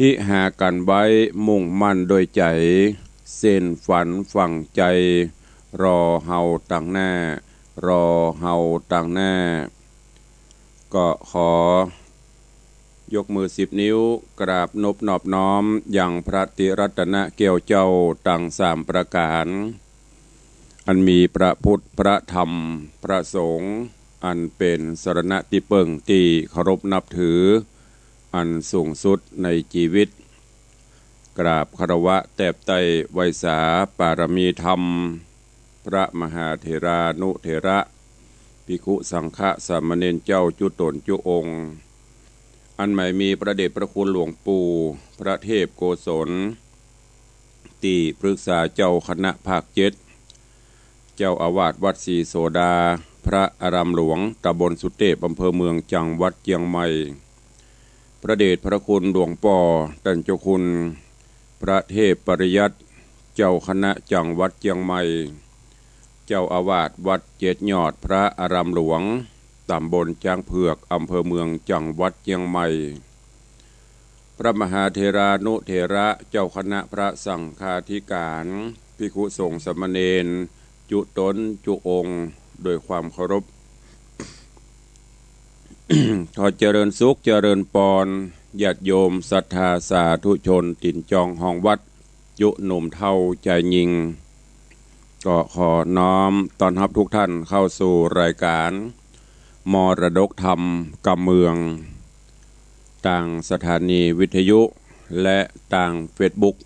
หิหากันไว้มุ่งมั่นโดยใจเส้นฝันฝังใจรอเฮาตั้งแน่รอเฮาตั้งแน่ก็ขอยกมือ10 นิ้วกราบนบนอบน้อมอย่างพระติรัตนเกี่ยวเจ้าตั้ง3 ประการอันมีพระพุทธพระธรรมพระสงฆ์อันเป็นสรณะที่เปิ่งที่เคารพนับถืออันสูงสุดในชีวิตกราบคารวะแตบไตไวยสาปารมีธรรมพระมหาเถรานุเถระภิกขุสังฆสามเณรเจ้าจุตนจุองค์อันใหม่มีประเดชพระคุณหลวงปู่พระเทพโกศลที่ปรึกษาเจ้าคณะภาค7เจ้าอาวาสวัดศรีโสดาพระอารามหลวงตำบลสุเทพอำเภอเมืองจังหวัดเชียงใหม่พระเดชพระคุณหลวงป่อตันเจ้าคุณพระเทพปริยัติเจ้าคณะจังหวัดเชียงใหม่เจ้าอาวาสวัดเจ็ดยอดพระอารามหลวงตำบลจางเผือกอำเภอเมืองจังหวัดเชียงใหม่พระมหาเถรานุเถระเจ้าคณะพระสังฆาธิการภิกขุสงฆ์สามเณรจุตนจุองค์โดยความเคารพ ขอเจริญสุขเจริญปอนญาติโยมศรัทธาสาธุชนติ่นจองห้องวัดยุหนุ่มเท่าใจยิงก็ขอน้อมต้อนรับทุกท่านเข้าสู่รายการมรดกธรรมกำเมืองต่างสถานีวิทยุและต่างเฟซบุ๊ก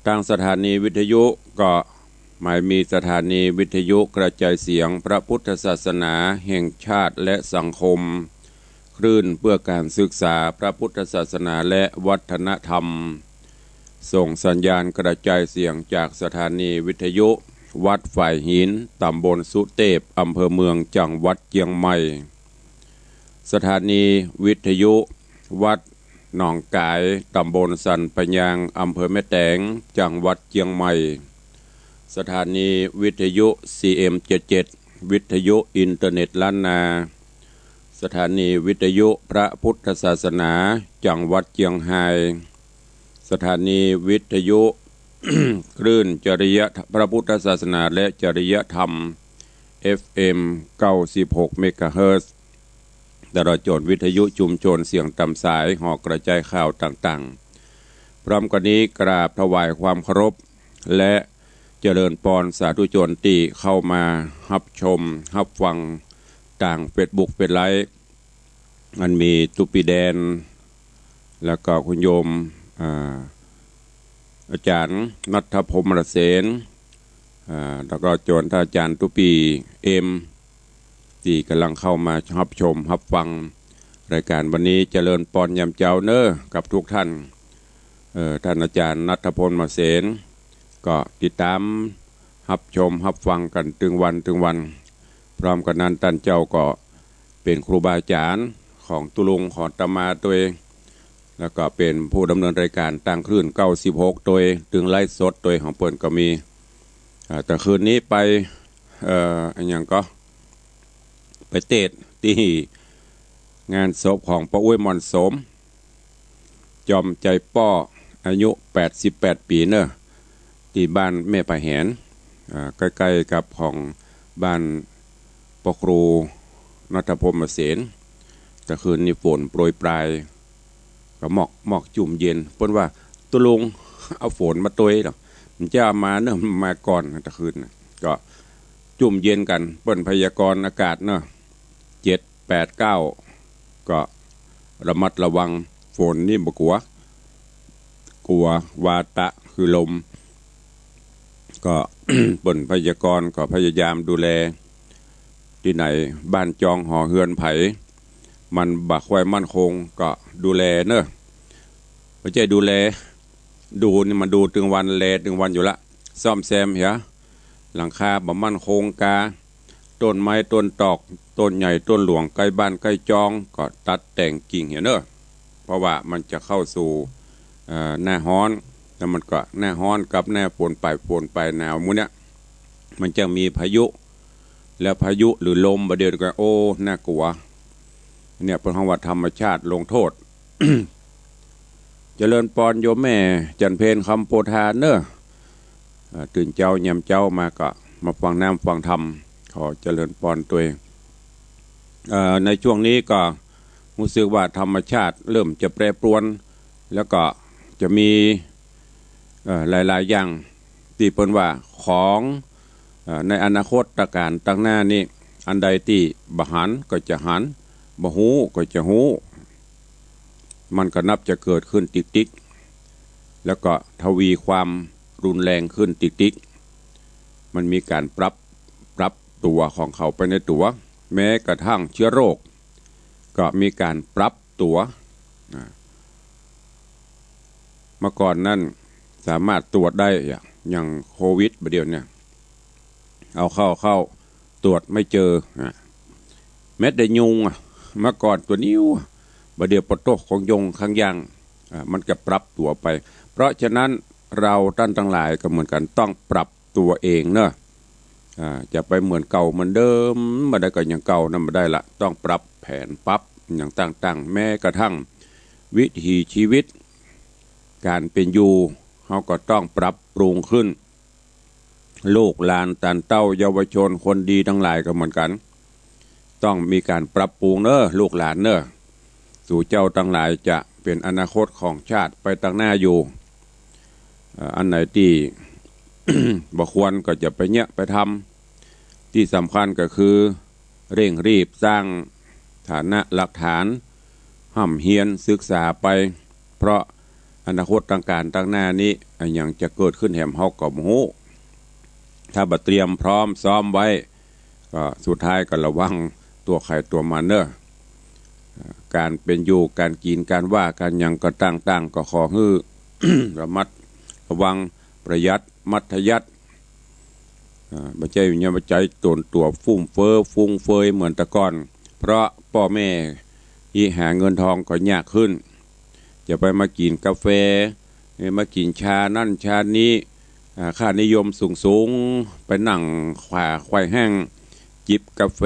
ต่างสถานีวิทยุก็หมายมีสถานีวิทยุกระจายเสียงพระพุทธศาสนาแห่งชาติและสังคมคลื่นเพื่อการศึกษาพระพุทธศาสนาและวัฒนธรรมส่งสัญญาณกระจายเสียงจากสถานีวิทยุวัดฝ่ายหินตำบลสุเทพอำเภอเมืองจังหวัดเชียงใหม่สถานีวิทยุวัดหนองกายตำบลสันปะยางอำเภอแม่แตงจังหวัดเชียงใหม่สถานีวิทยุ CM77 วิทยุอินเทอร์เน็ตล้านนาสถานีวิทยุพระพุทธศาสนาจังหวัดเชียงรายสถานีวิทยุ คลื่นจริยพระพุทธศาสนาและจริยธรรม FM 96 เมกะเฮิรตซ์ตลอดจนวิทยุชุมชนเสียงตามสายหอกกระจายข่าวต่างๆพร้อมกันนี้กราบถวายความเคารพและเจริญปอนสาธุชนที่เข้ามารับชมรับฟังต่างเฟซบุ๊กเป็นไลฟ์มันมีตุปีแดนแล้วก็คุณโยมอาจารย์นัทพรหมรเสนแล้วก็จนท่านอาจารย์ตุปีเอ็มที่กำลังเข้ามารับชมรับฟังรายการวันนี้เจริญปอนยำเจ้าเนอกับทุกท่านท่านอาจารย์นัทพรหมรเสนก็ติดตามรับชมรับฟังกันถึงวันพร้อมกันนั้นท่านเจ้าก็เป็นครูบาอาจารย์ของตุลุงของตมาตัวเองแล้วก็เป็นผู้ดำเนินรายการตั้งคลื่น96ตัวถึงไลฟ์สดตัวของเปิ่นก็มีแต่คืนนี้ไปอย่างก็ไปเทศที่งานศพของป้าอุ้ยมอนสมจอมใจป้ออายุ88 ปีเนอะที่บ้านแม่ป่าแหนใกล้ๆกับของบ้านปครูนัทพรหมเสนแต่คืนนี้ฝนโปรยปลายก็หมอกจุ่มเย็นเพิ่นว่าตุลุงเอาฝนมาตัวหรอกมันจะมาเนอะมาก่อนแต่คืนก็จุ่มเย็นกันเปิ้นพยากรณ์อากาศเนอะ7 8 9ก็ระมัดระวังฝนนี่บ่กลัววาตะคือลมก็ เปิ้นพยากรณ์ก็พยายามดูแลที่ไหนบ้านจองหอเฮือนไผมันบักไว้มั่นคงก็ดูแลเนอะไม่ใช่ดูแลดูนี่มันดูถึงวันแลถึงวันอยู่ละซ่อมแซมเหรอหลังคาบ่มั่นคงกาต้นไม้ต้นตอกต้นใหญ่ต้นหลวงใกล้บ้านใกล้จองก็ตัดแต่งกิ่งเนอะเพราะว่ามันจะเข้าสู่หน้าร้อนแล้วมันก็หน้าร้อนกับหน้าฝนไปหนาวมื้อเนี้ยมันจะมีพายุแล้วพายุหรือลมบ่เดียวกันโอ้น่ากลัว เนี่ยเป็นคำว่าธรรมชาติลงโทษ เจริญปอนโยมแม่จันเพนคำโพธาเนอะตื่นเจ้ายำเจ้ามาก็มาฟังน้ำฟังธรรมขอเจริญปอนตัวเองในช่วงนี้ก็รู้สึกว่าธรรมชาติเริ่มจะแปรปรวนแล้วก็จะมีหลายๆอย่างที่เป็นว่าของในอนาคตการตั้งหน้านี้อันใดที่บหันก็จะหันบหูก็จะหูมันก็นับจะเกิดขึ้นติ๊กๆแล้วก็ทวีความรุนแรงขึ้นติ๊กๆมันมีการปรับตัวของเขาไปในตัวแม้กระทั่งเชื้อโรคก็มีการปรับตัวเมื่อก่อนนั้นสามารถตรวจได้อย่างโควิดประเดี๋ยวเนี่ยเอาเข้าตรวจไม่เจอแม้แต่ยุงเมื่อก่อนตัวนิ้วประเดี๋ยวปะโตของยงข้างย่างมันก็ปรับตัวไปเพราะฉะนั้นเราท่านทั้งหลายก็เหมือนกันต้องปรับตัวเองเนอะจะไปเหมือนเก่าเหมือนเดิมมาได้ก็อย่างเก่านั่นมาได้ละต้องปรับแผนปรับอย่างต่างๆแม้กระทั่งวิถีชีวิตการเป็นอยู่เขาก็ต้องปรับปรุงขึ้นลูกหลานตันเต้าเยาวชนคนดีทั้งหลายก็เหมือนกันต้องมีการปรับปรุงเนอะลูกหลานเนอะสู่เจ้าทั้งหลายจะเป็นอนาคตของชาติไปตั้งหน้าอยู่อันไหนที่ บ่ควรก็จะไปเนี้ยไปทำที่สำคัญก็คือเร่งรีบสร้างฐานะหลักฐานห้ำเฮียนศึกษาไปเพราะอนาคตต่างๆตั้งหน้านี้อย่างจะเกิดขึ้นแหมเฮาก็บ่ฮู้ถ้าบ่เตรียมพร้อมซ้อมไว้ก็สุดท้ายก็ระวังตัวใครตัวมันเนอะการเป็นอยู่การกินการว่าการหยังก็ต่างๆก็ขอให้ ระมัดระวังประหยัดมัธยัติบ่ใจอย่าบ่ใจตัวฟุ่มเฟ้อฟุ้งเฟยเหมือนแต่ก่อนเพราะพ่อแม่ที่หาเงินทองก็ยากขึ้นจะไปมากินกาแฟมากินชานั่นชานี้ค่านิยมสูงไปนั่งควายแห้งจิบกาแฟ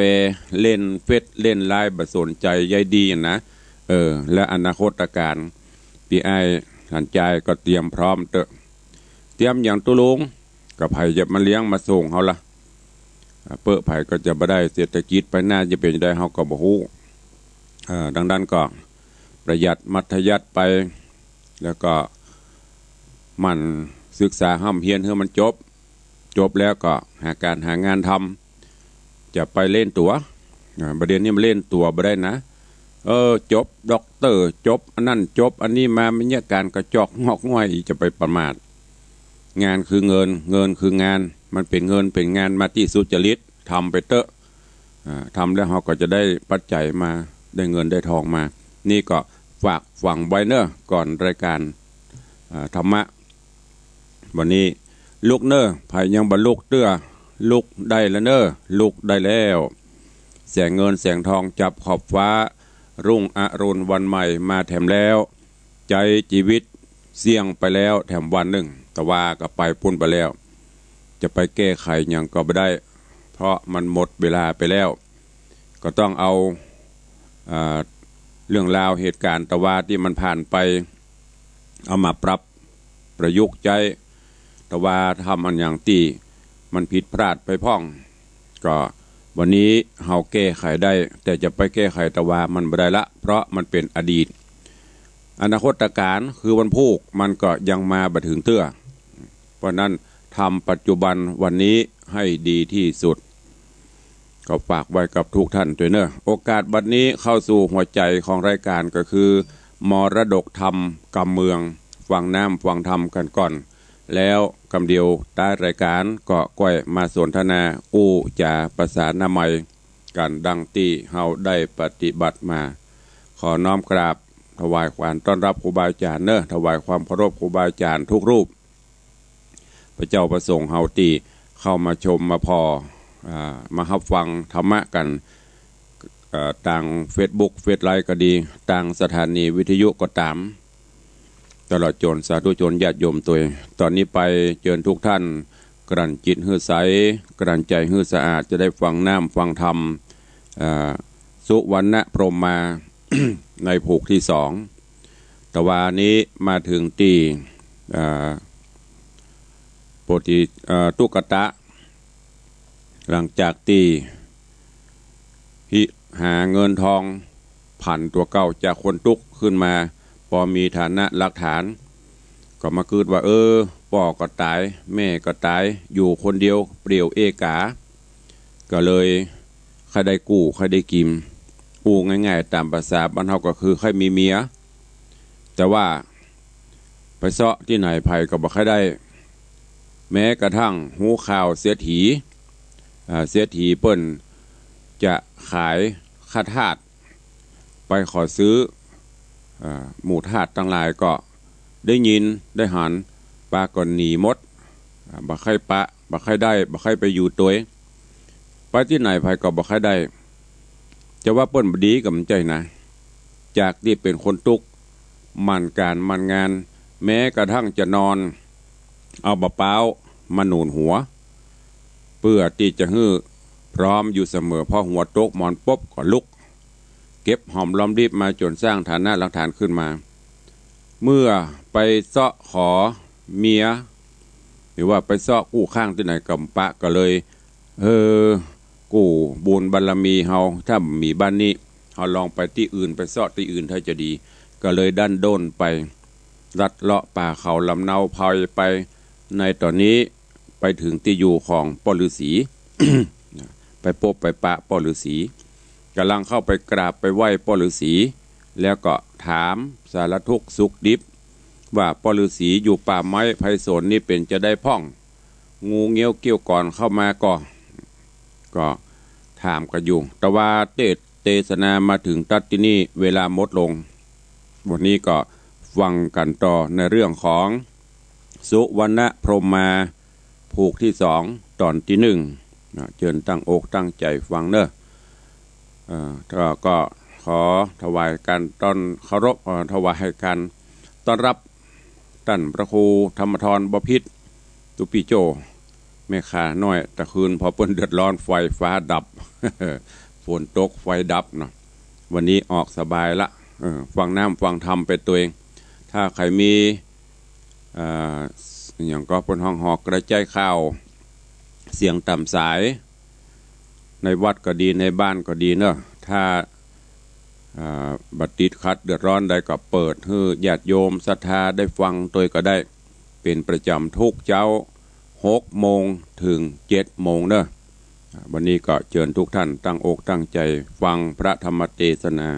เล่นเฟซเล่นไลน์บ่สนใจใยดีนะและอนาคตการพี่ไอ้หันใจก็เตรียมพร้อมเตรียมอย่างตุลุงกับไผ่จะมาเลี้ยงมาส่งเขาละเปิดไผ่ก็จะบ่ได้เศรษฐกิจไปหน้าจะเป็นได้เขาก็บ่ฮู้ดังนั้นก็ประหยัดมัธยัติไปแล้วก็มันศึกษาห้ำเฮียนให้มันจบแล้วก็หางานทำจะไปเล่นตัวประเด็นนี้มันเล่นตัวบ่ได้นะจบด็อกเตอร์จบอันนั้นจบอันนี้มาไม่เนี่ยการกระจอกงอกง่อยจะไปประมาทงานคือเงินคืองานมันเป็นเงินเป็นงานมาที่สุจริตทำไปเตอะทำแล้วเราก็จะได้ปัจจัยมาได้เงินได้ทองมานี่ก็ฝากฝังไว้เนอะก่อนรายการธรรมะวันนี้ลูกเนอะภายยังบรรลุเตื้อลูกได้แล้วเนอะลูกได้แล้วแสงเงินแสงทองจับขอบฟ้ารุ่งอรุณวันใหม่มาแถมแล้วใจชีวิตเสี่ยงไปแล้วแถมวันหนึ่งแต่ว่าก็ไปพุ่นไปแล้วจะไปแก้ไขยังก็ไม่ได้เพราะมันหมดเวลาไปแล้วก็ต้องเอาเรื่องราวเหตุการณ์แต่ว่าที่มันผ่านไปเอามาปรับประยุกต์ใจแต่ว่าทำอันอย่างที่มันผิดพลาดไปพ้องก็วันนี้เฮาแก้ไขได้แต่จะไปแก้ไขแต่ว่ามันไม่ได้ละเพราะมันเป็นอดีตอนาคตการคือวันพุธมันก็ยังมาบ่ถึงเตื้อเพราะนั้นทำปัจจุบันวันนี้ให้ดีที่สุดก็ฝากไว้กับทุกท่านด้วยเนอะโอกาสบัดนี้เข้าสู่หัวใจของรายการก็คือมรดกธรรมกำเมืองฟังน้ำฟังธรรมกันก่อนแล้วกำเดียวใต้รายการก็ก้อยมาสนทนาอู้จาภาษาหน้าใหม่กันดังที่เฮาได้ปฏิบัติมาขอน้อมกราบถวายความต้อนรับครูบาอาจารย์เนอะถวายความเคารพครูบาอาจารย์ทุกรูปพระเจ้าประสงค์เฮาตีเข้ามาชมมาพอมารับฟังธรรมะกันต่างเฟซบุ๊กเฟซไลน์ก็ดีต่างสถานีวิทยุก็ตามตลอดจนสาธุชนญาติโยมตัวตอนนี้ไปเชิญทุกท่านกลั่นจิตหื้อใสกลั่นใจหื้อสะอาดจะได้ฟังน้ำฟังธรรม สุวรรณพรหมมา ในผูกที่สองแต่ว่านี้มาถึงตีโปติตุกตะหลังจากตีหาเงินทองผันตัวเก่าจากคนตุกขึ้นมาพอมีฐานะหลักฐานก็มาคืดว่าพ่อก็ตายแม่ก็ตายอยู่คนเดียวเปลี่ยวเอกาก็เลยใครได้กู้ใครได้กิมอู้ง่ายๆตามภาษาบ้านเฮาก็คือใครมีเมียแต่ว่าไปเซาะที่ไหนไผก็บ่ใครได้แม้กระทั่งหูข่าวเสียถีเปิ้นจะขายค่าทาสไปขอซื้อหมู่ทาสทั้งหลายก็ได้ยินได้หันปลาก่อนหนีมดบ่ใครปะบ่ใครได้บ่ใครไปอยู่ตัวไปที่ไหนไผก็บ่ใครได้จะว่าเปิ้นบ่ดีก็มันใจนะจากที่เป็นคนตุกมันการมันงานแม้กระทั่งจะนอนเอาบะเป้ามาหนุนหัวเพื่อที่จะฮื้อพร้อมอยู่เสมอพอหัวตกหมอนปุ๊บก็ลุกเก็บหอมรอมริบมาจนสร้างฐานะหลักฐานขึ้นมาเมื่อไปเซาะขอเมียหรือว่าไปเซาะกู้ข้างที่ไหนกับปะก็เลยกู้บุญบารมีเฮาถ้ามีบ้านนี้เฮาลองไปที่อื่นไปเซาะที่อื่นถ้าจะดีก็เลยดันโดนไปลัดเลาะป่าเขาลำเนาพายไปในตอนนี้ไปถึงที่อยู่ของพ่อฤาษี ไปพบไปปะพ่อฤาษีกำลังเข้าไปกราบไปไหว้พ่อฤาษีแล้วก็ถามสารทุกข์สุขดิบว่าพ่อฤาษีอยู่ป่าไม้ไผ่สนนี่เป็นจะได้พ่องงูเงี้ยวเกี่ยวก่อนเข้ามาก็ถามกันอยู่แต่ว่าเทศนามาถึงตัดที่นี่เวลาหมดลงวันนี้ก็ฟังกันต่อในเรื่องของสุวรรณพรหมมาผูกที่สองตอนที่หนึ่งเชิญตั้งอกตั้งใจฟังเนอะก็ขอถวายการต้อนเคารพถวายการต้อนรับท่านพระครูธรรมธรบพิตรตุปีโจแม่ขาน้อยตะคืนพอเปิ้นเดือดร้อนไฟฟ้าดับ ฝนตกไฟดับเนาะวันนี้ออกสบายละฟังน้ำฟังธรรมเป็นตัวเองถ้าใครมีอย่างก็เป็นห้องหอกกระจายข่าวเสียงต่ำสายในวัดก็ดีในบ้านก็ดีเนอะถ้าบัดติดขัดเดือดร้อนใดก็เปิดให้ญาติโยมศรัทธาได้ฟังตัวก็ได้เป็นประจำทุกเจ้า6 โมงถึง 7 โมงเนอะวันนี้ก็เชิญทุกท่านตั้งอกตั้งใจฟังพระธรรมเทศนา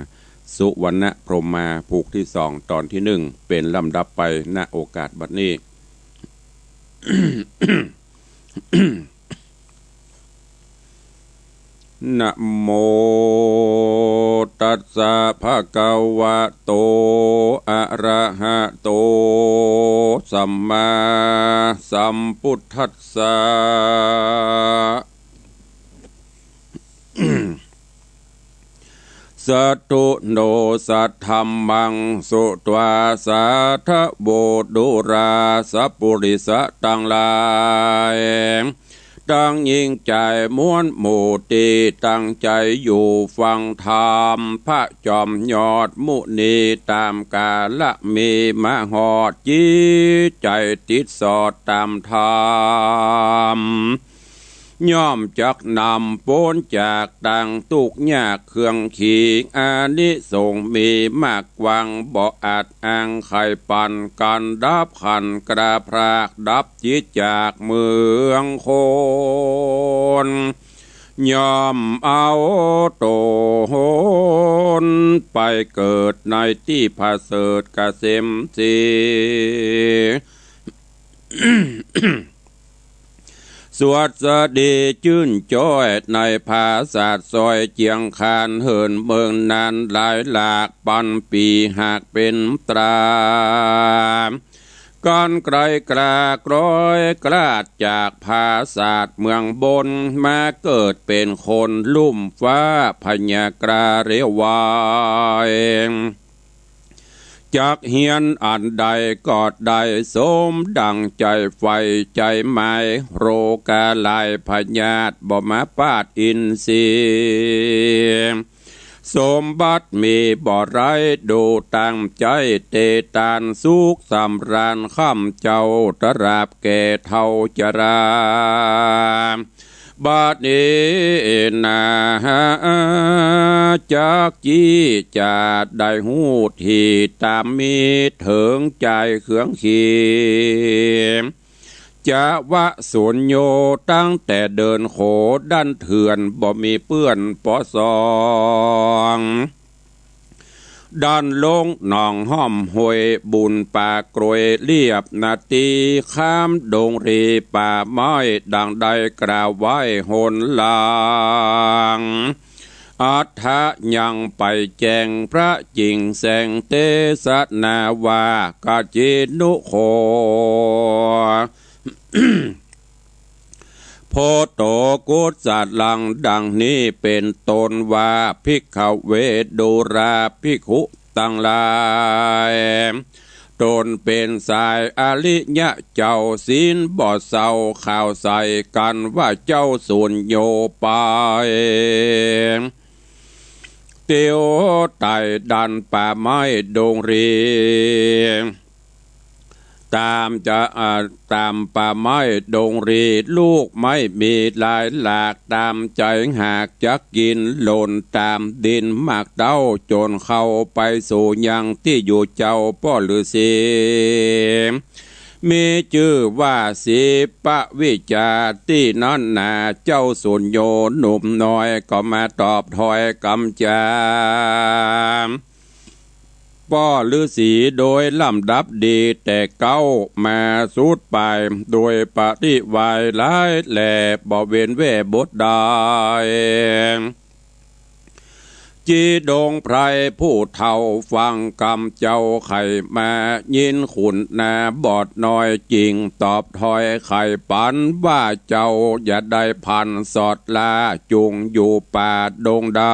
สุวรรณพรหมมาผูกที่สองตอนที่หนึ่งเป็นลำดับไปณโอกาสบัดนี้ นะโมตัสสะภะคะวะโตอะระหะโตสัมมาสัมพุทธัสสะ สัตตุโนสัทธัมมังสุตวาสาทะโบดุราสัพปุริสะตังลายตั้งยิ่งใจม้วนหมู่ตีตั้งใจอยู่ฟังธรรมพระจอมยอดมุนีตามกาละมีมหอดจิตใจติดสอดตามธรรมย่อมจักนำพ้นจากดังตุกยากเครื่องขีอานิสงส์มีมากวังบ่อาจอ้างไขปันกันดับขันกระพรากดับจิตจากเมืองคนย่อมเอาโตนไปเกิดในที่ผาเสริฐเกษมสี สวดสดีชื่นจ้อยในภาษาซอยเจียงคานเหินเมืองนานหลายหลากปันปีหากเป็นตราก้อนไกลกรากร้อยกราดจากภาษาเมืองบนมาเกิดเป็นคนลุ่มฟ้าพญากราเรวายจากเฮียนอันใดกอดใดสมดังใจไฟใจหมายโรกาลายพญาตบ่มาปาดอินทรีย์ สมบัติมีบ่ไรดูตั้งใจเตตานสุขสำราญข้ามเจ้าตราบแก่เท่าจราบัดนี้นาจากจี้จะได้หูที่ตามมีถึงใจเครื่องขีจะวะสุญโยตั้งแต่เดินโขดันเถื่อนบ่มีเปื้อนปอสองด้านลงหนองห้อมห้วยบุญป่ากรวยเรียบนาตีข้ามดงรีป่าไม้ดังใดกล่าวไว้หนลางอัฏฐะยังไปแจงพระจิงแสงเตสนาวากาจินุโคโพโตกุศลลังดังนี้เป็นตนว่าภิกขเวดุราภิกขุตั้งหลายตนเป็นสายอริยะเจ้าศีลบ่เศร้าข่าวใส่กันว่าเจ้าสุญโยไปเตียวไต่ดันป่าไม้ดงรีตามป่าไม้ดงรีลูกไม่มีลายหลากตามใจหากจะกินหล่นตามดินมากเต้าจนเข้าไปสู่ยังที่อยู่เจ้าพ่อฤาษีมีชื่อว่าสีปะวิจาที่นั่นนาเจ้าสุญโยหนุ่มน้อยก็มาตอบถอยกำจามพ่อฤาษีโดยลำดับดีแต่เก้ามาสุดไปโดยปฏิวายหลายแหล่บ่เว้นแว่บทใดจีดงไพรผู้เฒ่าฟังกำเจ้าไข่มายินขุนนาบอดน้อยจริงตอบถอยไข่ปันว่าเจ้าอย่าได้พันสอดลาจุงอยู่ป่าดงดำ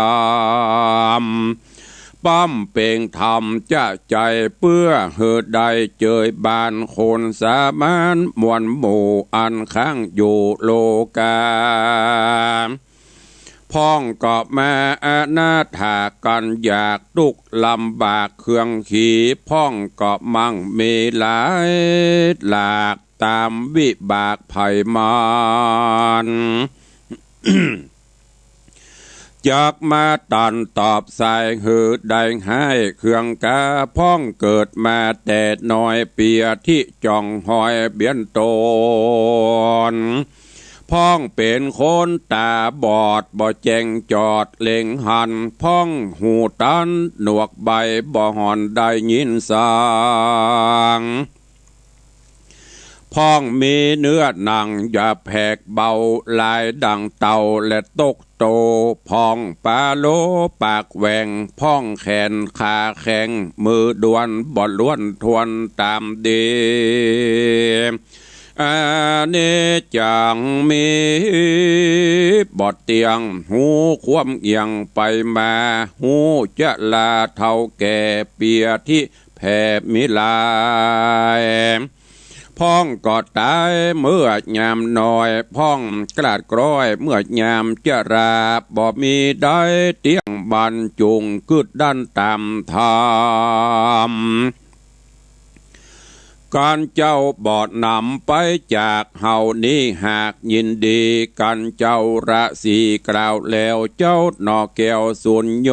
ป้อมเป่งธรรมจะใจเพื่อเหือใดเจยบานคนสามานมวลหมู่อันข้างอยู่โลกาพ้องก็มาอาณาถากันอยากทุกลำบากเครื่องขี่พ้องก็มั่งมีหลายหลากตามวิบากไผ่มานจากมาตันตอบสายหือได้ให้เครื่องกาพ้องเกิดมาแต่น้อยเปียที่จ่องหอยเบียนโตนพ้องเป็นคนตาบอดบ่แจงจอดเล็งหันพ้องหูตันหนวกใบบ่หอนได้ยินสางพ้องมีเนื้อหนังอย่าแผกเบาลายดังเต่าและตกโตพ้องปาโลปากแหวงพ้องแขนขาแข็งมือดวนบ่ล้วนทวนตามดีอันนี้จังมีบอดเตียงหูความเอียงไปมาหูจะลาเท่าแก่เปียที่แผ่มิลายพ้องก็ตายเมื่อยามน้อยพ้องกลาดกร้อยเมื่อยามจะราบ่มีได้เตียงบันจุงกึดดันตามธรรมการเจ้าบอดนำไปจากเฮานี้หากยินดีกันเจ้าระสีกล่าวแล้วเจ้าหนอแก้วสุญโย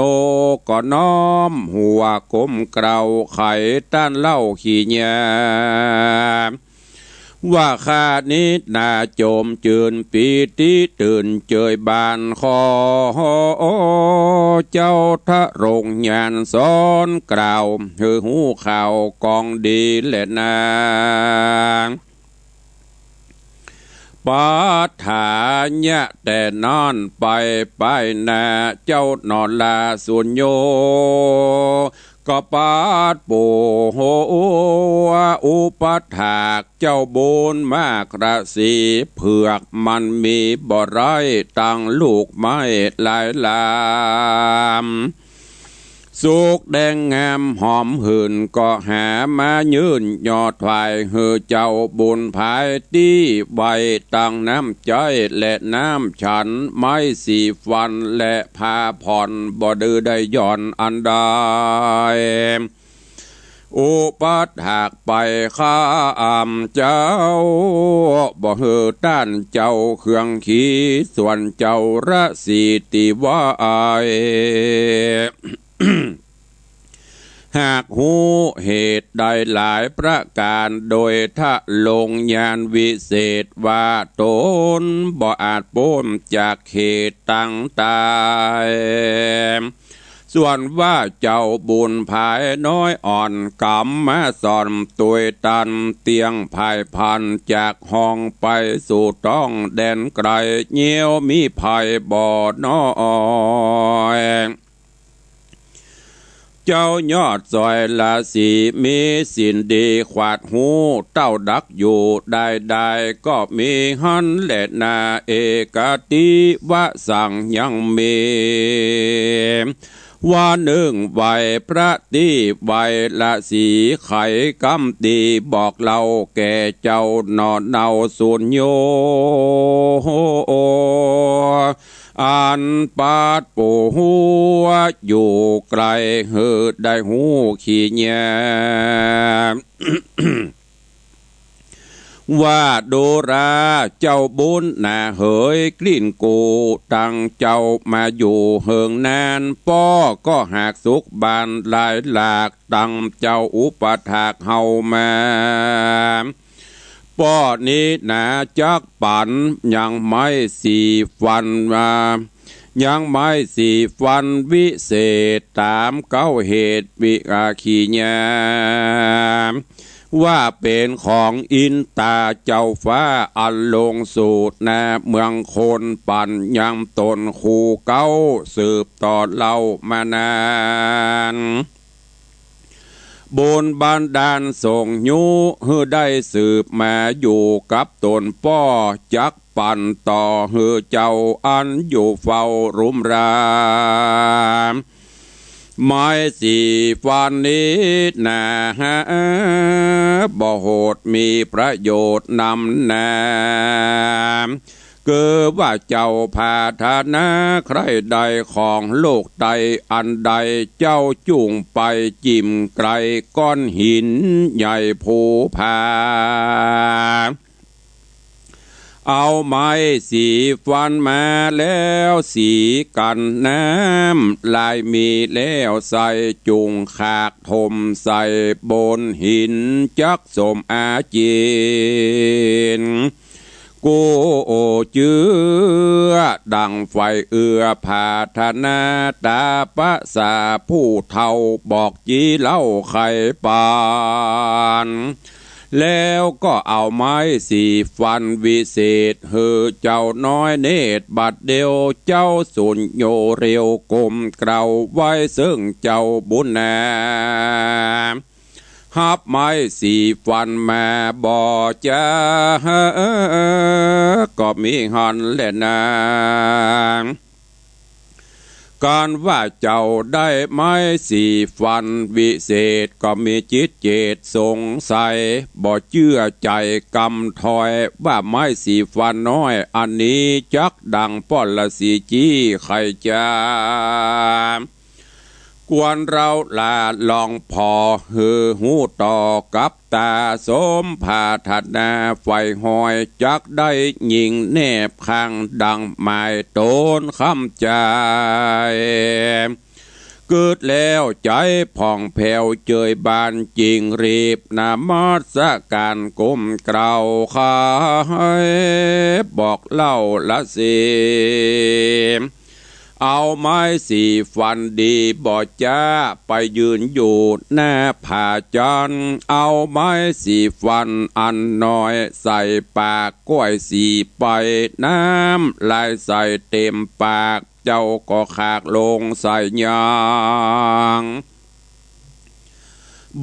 ก็น้อมหัวก้มเกล่าวไข่ต้านเล่าขี้แยว่าข้านี้นาโจมจืนปีติตื่นเจยบานคอเจ้าทะรงญาณสอนกล่าวหือหูข่าวกองดีและนางปาฐานยะแต่นอนไปนาเจ้านอนลาสุญโยก็ปาดปูโหอุปถากเจ้าบุญมากระสีเผือกมันมีบ่ไรตั้งลูกไม้หลายลาม สุกแดงงามหอมหื่นก็หามายืนยอดถวายเฮือเจ้าบุญภายที่ใบตั้งน้ำใจและน้ำฉันไม้สีฟันและพาผ่อนบ่ดื้อได้ย่อนอันใดอุปัฏหากไปข้าอำเจ้าบ่เฮือต้านเจ้าเครื่องขีส่วนเจ้าระสีติว่าอาย หากหูเหตุใดหลายประการโดยถ้าลงญาณวิเศษว่าตนบ่อาจพ้นจากเหตุตั้งตายส่วนว่าเจ้าบุญภายน้อยอ่อนกำมาสอนตัวยตันเตียงภายพันจากห้องไปสู่ต้องแดนไกลเงี้ยวมีภัยบ่อน้อยเจ้ายอดซอยละสีมีสินดีขวาดหูเต้าดักอยู่ได้ก็มีหันและนาเอกติวะสั่งยังมีว่าหนึ่งใบพระตีใบละสีไขกำตีบอกเราแก่เจ้านอนเนาสุญโยอันปาดปูหัวอยู่ไกลเหือได้หูขี้แยม ว่าโดราเจ้าบุญนาเหยกลิ่นกูตั้งเจ้ามาอยู่เฮิงนานป้อก็หากสุขบานหลายหลากตั้งเจ้าอุปถากเฮามาป้อนี้นาจักปันยังไม่สีฟันมายังไม่สีฟันวิเศษตามเก้าเหตุวิอาขีญาว่าเป็นของอินตาเจ้าฟ้าอันลงสูตรนาเมืองคนปั่นยังตนคู่เก้าสืบต่อเล่ามานานบุญบันดาลส่งยูฮือได้สืบมาอยู่กับตนป้อจักปั่นต่อฮือเจ้าอันอยู่เฝ้ารุมรามไม้สีฟันนี้นาบ่โหดมีประโยชน์นำนาเกิดว่าเจ้าพาธนาใครใดของโลกใดอันใดเจ้าจุงไปจิ้มไกลก้อนหินใหญ่ภูผาเอาไม้สีฟันมาแล้วสีกันน้ำลายมีแล้วใส่จุงขากทมใส่บนหินจักสมอาจีนกูเจือดังไฟเอือพาธนาตาปะสาผู้เท่าบอกจีเล่าไข่ปานแล้วก็เอาไม้สีฟันวิเศษเฮือเจ้าน้อยเนตรบัดเดียวเจ้าสุญโยเรียวกลมเกลาไว้ซึ่งเจ้าบุญนาฮับไม้สีฟันมาบ่จ้าก็มีหันและนางการว่าเจ้าได้ไม้สีฟันวิเศษก็มีจิตเจตสงสัยบ่เชื่อใจกำถอยว่าไม้สีฟันน้อยอันนี้จักดังป้อนละสีจี้ไข่จ้ากวนเราลาลองพอฮือหูต่อกับตาสมผาถัดนาไฟหอยจักได้ยิงแนบข้างดังหมายโตนคำใจเกิดแล้วใจผ่องแผ้วเจยบานจริงรีบนามัสการก้มเกลาข้าบอกเล่าละสิเอาไม้สีฟันดีบ่จ้าไปยืนอยู่หน้าผาจันเอาไม้สีฟันอันน้อยใส่ปากกล้วยสีไปน้ำลายใส่เต็มปากเจ้าก็ขากลงใส่ยาง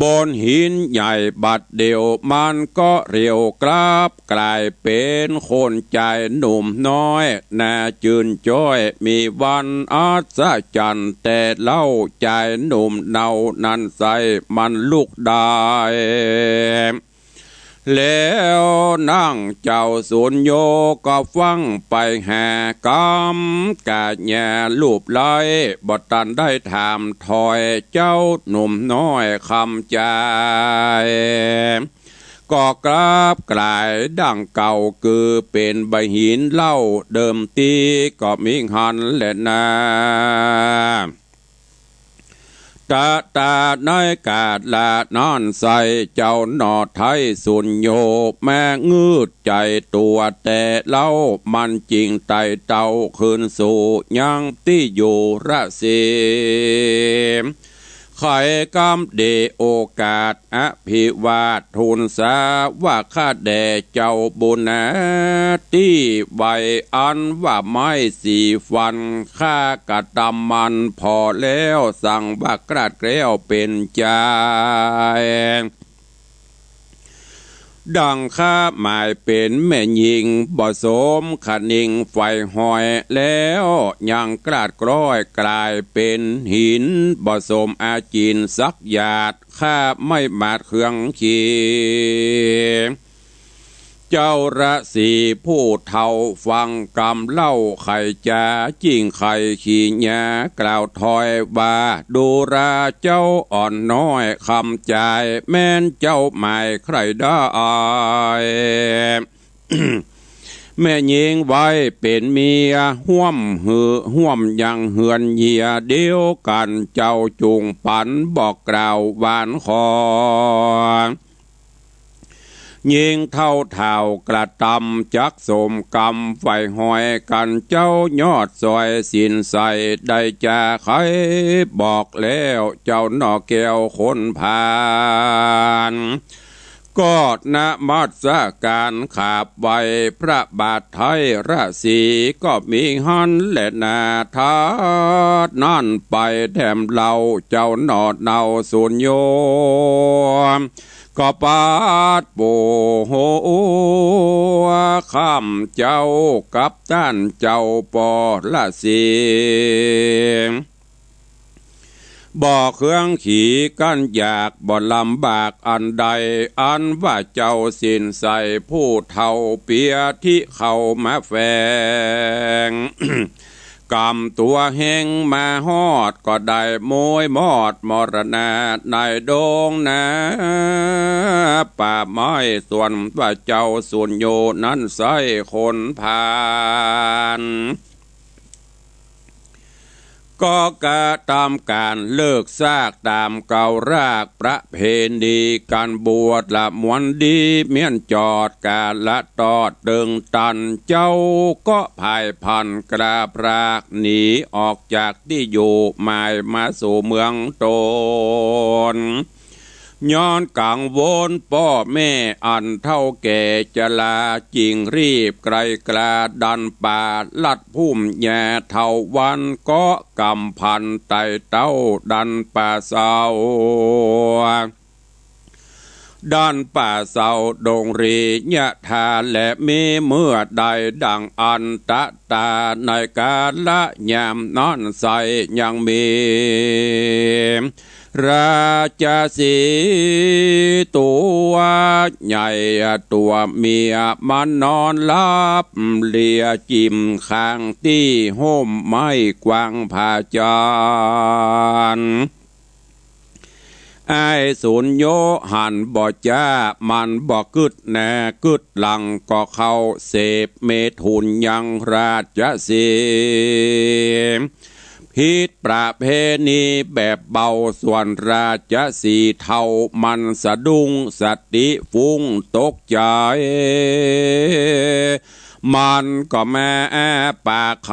บนหินใหญ่บัดเดียวมันก็เรียวกราบกลายเป็นคนใจหนุ่มน้อยน่าจืนจ้อยมีวันอัศจรรย์แต่เล่าใจหนุ่มเนานั้นใส่มันลูกได้แล้วนั่งเจ้าสุนโยก็ฟังไปแห่กำกาแย่ลูบไล่บทตันได้ถามถอยเจ้าหนุ่มน้อยคำใจก็กราบกลายดังเก่าคือเป็นใบหินเล่าเดิมตีก็มิหันแหละนาตาในกาดละนอนใส่เจ้าหนอไทยสุนโยแม่งืดใจตัวแต่เล่ามันจริงไตเต่าคืนสู่ยังที่อยู่ระเสีไขกำเดโอกาสอภิวาททูลสาว่าข้าแด่เจ้าบุญนาที่ใบอันว่าไม้สีฟันข้ากระตำมันพอแล้วสั่งว่ากราดแก้วเป็นใจดังข้าหมายเป็นแม่หญิงบ่สมขนิงไฟหอยแล้วยังกราดกร้อยกลายเป็นหินบ่สมอาจีนสักหยาดข้าไม่มาดเครื่องขีเจ้าระสีผู้เท่าฟังกำเล่าไข่จาจิ้งไข่ขี้ยากล่าวถอยว่าดูราเจ้าอ่อนน้อยคำใจแม่นเจ้าหมายใครได้ แม่หญิงไว้เป็นเมียห่วมห่วมยังเหือนเหียเดียวกันเจ้าจุงปันบอกกล่าวหวานคอยิงเท่ากระตำจักสมกำไฟหอยกันเจ้ายอดซอยสินใสได้จะใครบอกแล้วเจ้าหนอแก้วคนผ่านก็นมัสการขาบไว้พระบาทไทยราศีก็มีหันและนาทาดนั่นไปแถมเราเจ้าหนอดเนาสุญโยก็ปาดโปโหข้ามเจ้ากับท่านเจ้าปอละสีบ่อเครื่องขี่กันอยากบ่ลำบากอันใดอันว่าเจ้าสินใส่ผู้เท่าเปียที่เข้ามาแฝง กำตัวแห้งมาฮอดก็ได้โมยมอดมรณะในดงนาป่าไม้ส่วนว่าเจ้าสุญโยนั้นใส่คนผ่านก็กะตามการเลิกซากตามเก่ารากประเพณีการบวชละมวนดีเมียนจอดกาละตอดเดิงตันเจ้าก็ภายพันกราบรากหนีออกจากที่อยู่หมายมาสู่เมืองตนย้อนกังวลพ่อแม่อันเท่าแก่จะลาจิงรีบไกลกลาดันป่าลัดพุ่มแย่เท่าวันก็กำพันไต่เต้าดันป่าเศร้าด้านป่าเศร้าดงรียะทาและมีเมื่อใดดังอันตะตาในกาละยามนอนใสยังมีราชสีตัวใหญ่ตัวเมียมันนอนลับเลียจิ้มข้างที่ห่มไม้กวางผาจานไอ้สุญโยหันบ่จ้ามันบ่กึดแน่กึดหลังก็เข้าเสพเมถุนยังราชสีพิษประเพณีแบบเบาส่วนราชสีเท่ามันสะดุ้งสติฟุ้งตกใจมันก็แม่ปากไข